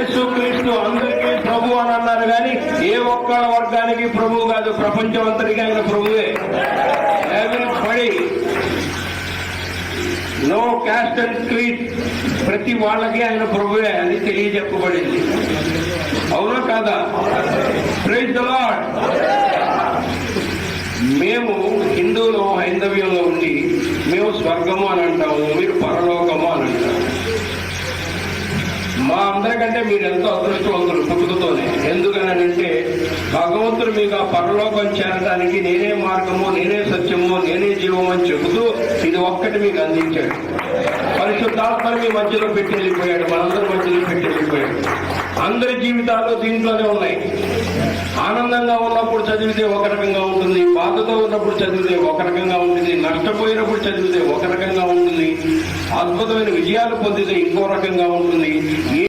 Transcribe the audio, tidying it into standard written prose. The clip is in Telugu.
యేసుక్రీస్తు అందరికీ ప్రభు అని అన్నారు కానీ ఏ ఒక్క వర్గానికి ప్రభు కాదు, ప్రపంచం అంతటికీ ఆయన ప్రభువే. Everybody, no caste and creed, ప్రతి వాళ్ళకి ఆయన ప్రభువే అని తెలియజెప్పబడింది. అవునా కాదా? Praise the lord. మేము హిందువులు హైందవ్యంలో ఉండి మేము స్వర్గము అని అంటాము, మీరు పరలోకము అని అంటాము. మా అందరికంటే మీరు ఎంతో అదృష్టవంతులు పుట్టుకతోనే. ఎందుకనంటే భగవంతుడు మీకు ఆ పరలోకం చేరడానికి నేనే మార్గము, నేనే సత్యము, నేనే జీవము అని చెబుతూ ఇది ఒక్కటి మీకు అందించాడు. పరిశుద్ధాత్మని మీ మధ్యలో పెట్టి వెళ్ళిపోయాడు, మనందరి మధ్యలో పెట్టి వెళ్ళిపోయాడు. అందరి జీవితాలు దీంట్లోనే ఉన్నాయి. ఆనందంగా ఉన్నప్పుడు చదివితే ఒక రకంగా ఉంటుంది, బాధతో ఉన్నప్పుడు చదివితే ఒక రకంగా ఉంటుంది, నష్టపోయినప్పుడు చదివితే ఒక రకంగా ఉంటుంది, అద్భుతమైన విజయాలు పొందితే ఇంకో రకంగా ఉంటుంది.